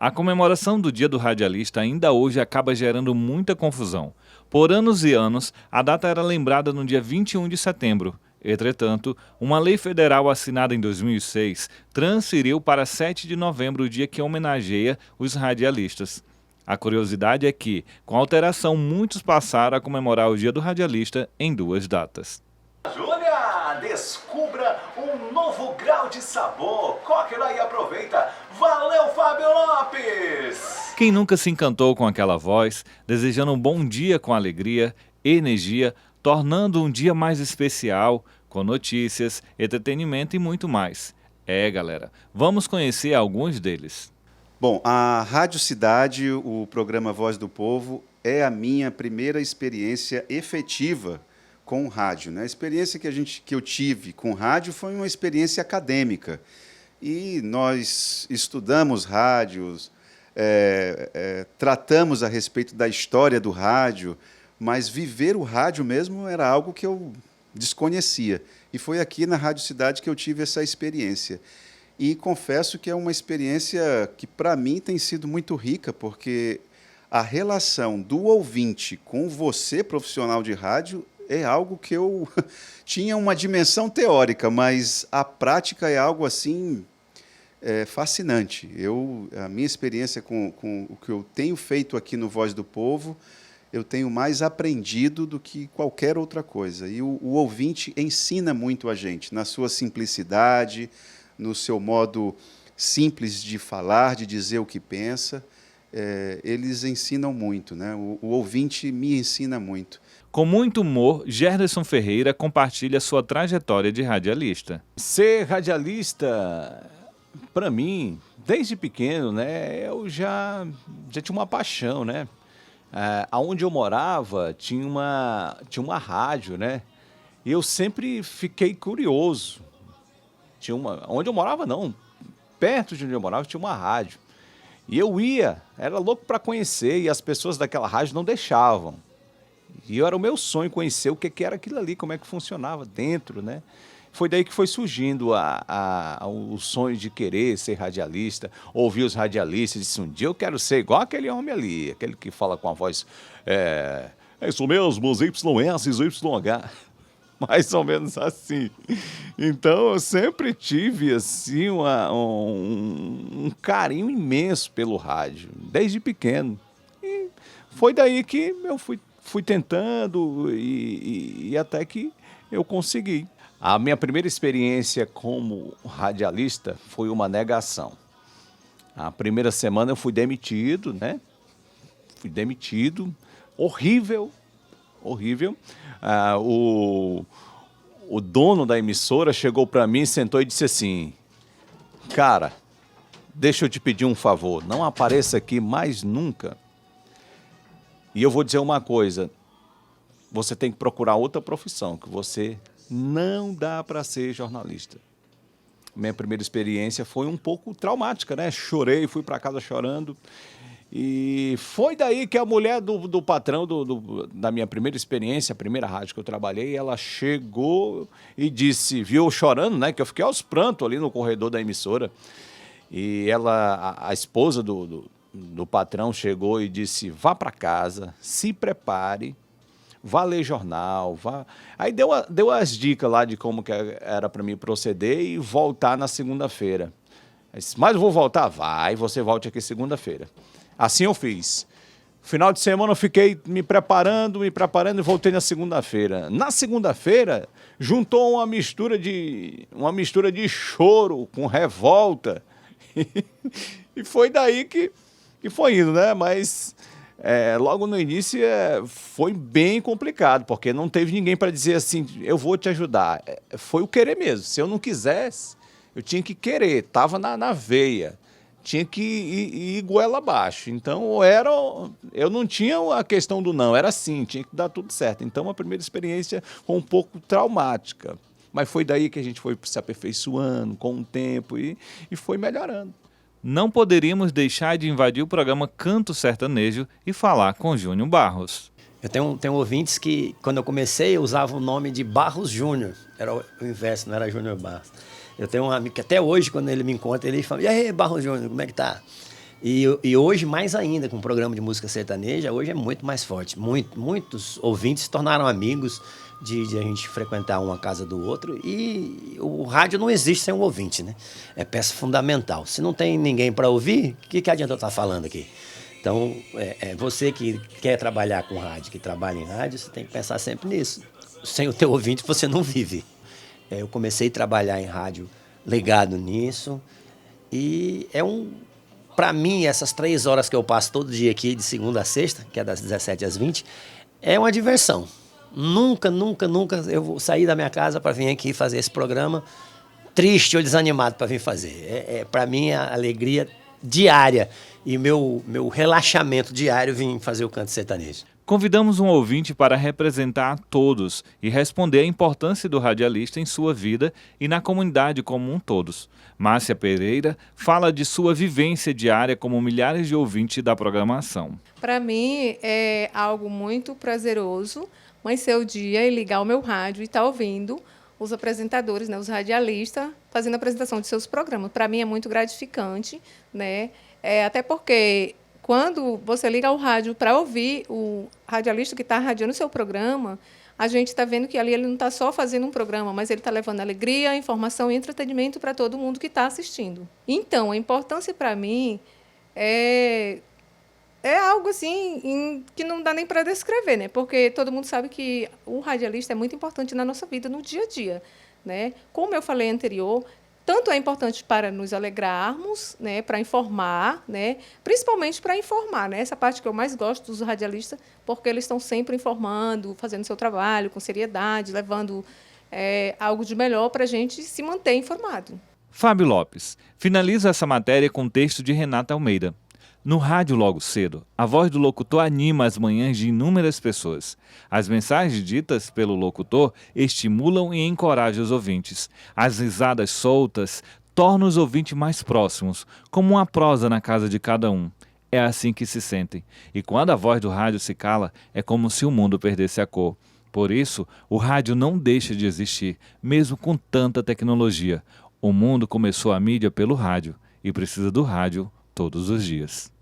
A comemoração do Dia do Radialista ainda hoje acaba gerando muita confusão. Por anos e anos, a data era lembrada no dia 21 de setembro. Entretanto, uma lei federal assinada em 2006 transferiu para 7 de novembro o dia que homenageia os radialistas. A curiosidade é que, com a alteração, muitos passaram a comemorar o Dia do Radialista em duas datas. Júlia, descubra um novo grau de sabor. Corre lá e aproveita. Valeu, Fábio Lopes! Quem nunca se encantou com aquela voz, desejando um bom dia com alegria, energia, tornando um dia mais especial, com notícias, entretenimento e muito mais. Galera, vamos conhecer alguns deles. Bom, a Rádio Cidade, o programa Voz do Povo, é a minha primeira experiência efetiva com rádio, né? A experiência que eu tive com rádio foi uma experiência acadêmica. E nós estudamos rádios, tratamos a respeito da história do rádio, mas viver o rádio mesmo era algo que eu desconhecia. E foi aqui na Rádio Cidade que eu tive essa experiência. E confesso que é uma experiência que, para mim, tem sido muito rica, porque a relação do ouvinte com você, profissional de rádio, é algo que eu tinha uma dimensão teórica, mas a prática é algo assim fascinante. A minha experiência com o que eu tenho feito aqui no Voz do Povo, eu tenho mais aprendido do que qualquer outra coisa. E o ouvinte ensina muito a gente, na sua simplicidade, no seu modo simples de falar, de dizer o que pensa. Eles ensinam muito, né? O ouvinte me ensina muito. Com muito humor, Gerderson Ferreira compartilha sua trajetória de radialista. Ser radialista, para mim, desde pequeno, né, eu já tinha uma paixão, né? Aonde eu morava tinha uma rádio, né? E eu sempre fiquei curioso. Onde eu morava não, perto de onde eu morava tinha uma rádio. E eu era louco para conhecer, e as pessoas daquela rádio não deixavam. E era o meu sonho conhecer o que era aquilo ali, como é que funcionava dentro, né? Foi daí que foi surgindo o sonho de querer ser radialista, ouvir os radialistas, disse, um dia eu quero ser igual aquele homem ali, aquele que fala com a voz, é isso mesmo, os YS, os YH, mais ou menos assim. Então eu sempre tive assim, um carinho imenso pelo rádio, desde pequeno. E foi daí que eu fui tentando e até que eu consegui. A minha primeira experiência como radialista foi uma negação. A primeira semana eu fui demitido, né? Fui demitido, horrível. O dono da emissora chegou para mim, sentou e disse assim, cara, deixa eu te pedir um favor, não apareça aqui mais nunca. E eu vou dizer uma coisa, você tem que procurar outra profissão, que você não dá para ser jornalista. Minha primeira experiência foi um pouco traumática, né? Chorei, fui para casa chorando. E foi daí que a mulher do patrão da minha primeira experiência, a primeira rádio que eu trabalhei, ela chegou e disse, viu eu chorando, né? Que eu fiquei aos prantos ali no corredor da emissora. E a esposa do patrão chegou e disse, vá para casa, se prepare, vá ler jornal, vá... Aí deu as dicas lá de como que era para mim proceder e voltar na segunda-feira. Mas eu vou voltar? Vai, você volte aqui segunda-feira. Assim eu fiz. Final de semana eu fiquei me preparando e voltei na segunda-feira. Na segunda-feira, juntou uma mistura de choro com revolta. E foi daí que foi indo, né? Mas logo no início foi bem complicado, porque não teve ninguém para dizer assim, eu vou te ajudar. Foi o querer mesmo. Se eu não quisesse, eu tinha que querer, estava na veia. Tinha que ir goela abaixo. Então, eu não tinha a questão do não, era assim, tinha que dar tudo certo. Então, a primeira experiência foi um pouco traumática. Mas foi daí que a gente foi se aperfeiçoando com o tempo e foi melhorando. Não poderíamos deixar de invadir o programa Canto Sertanejo e falar com Júnior Barros. Eu tenho ouvintes que, quando eu comecei, eu usava o nome de Barros Júnior. Era o inverso, não era Júnior Barros. Eu tenho um amigo que até hoje, quando ele me encontra, ele fala, e aí, Barros Júnior, como é que tá? E hoje, mais ainda, com o programa de música sertaneja, hoje é muito mais forte. Muitos ouvintes se tornaram amigos de a gente frequentar uma casa do outro. E o rádio não existe sem um ouvinte, né? É peça fundamental. Se não tem ninguém para ouvir, o que adianta eu estar falando aqui? Então, você que quer trabalhar com rádio, que trabalha em rádio, você tem que pensar sempre nisso. Sem o teu ouvinte, você não vive. Eu comecei a trabalhar em rádio ligado nisso. E para mim, essas 3 horas que eu passo todo dia aqui, de segunda a sexta, que é das 17 às 20, é uma diversão. Nunca eu vou sair da minha casa para vir aqui fazer esse programa triste ou desanimado para vir fazer. Para mim, a alegria diária e meu relaxamento diário vir fazer o Canto Sertanejo. Convidamos um ouvinte para representar a todos e responder a importância do radialista em sua vida e na comunidade como um todos. Márcia Pereira fala de sua vivência diária como milhares de ouvintes da programação. Para mim é algo muito prazeroso amanhecer o dia e ligar o meu rádio e estar ouvindo os apresentadores, né, os radialistas, fazendo a apresentação de seus programas. Para mim é muito gratificante, né? Até porque quando você liga o rádio para ouvir o radialista que está radiando o seu programa, a gente está vendo que ali ele não está só fazendo um programa, mas ele está levando alegria, informação e entretenimento para todo mundo que está assistindo. Então, a importância para mim é algo assim que não dá nem para descrever, né? Porque todo mundo sabe que o radialista é muito importante na nossa vida, no dia a dia, né? Como eu falei anterior, tanto é importante para nos alegrarmos, né, para informar, né, principalmente para informar, né, essa parte que eu mais gosto dos radialistas, porque eles estão sempre informando, fazendo seu trabalho com seriedade, levando algo de melhor para a gente se manter informado. Fábio Lopes finaliza essa matéria com texto de Renata Almeida. No rádio logo cedo, a voz do locutor anima as manhãs de inúmeras pessoas. As mensagens ditas pelo locutor estimulam e encorajam os ouvintes. As risadas soltas tornam os ouvintes mais próximos, como uma prosa na casa de cada um. É assim que se sentem. E quando a voz do rádio se cala, é como se o mundo perdesse a cor. Por isso, o rádio não deixa de existir, mesmo com tanta tecnologia. O mundo começou a mídia pelo rádio e precisa do rádio todos os dias.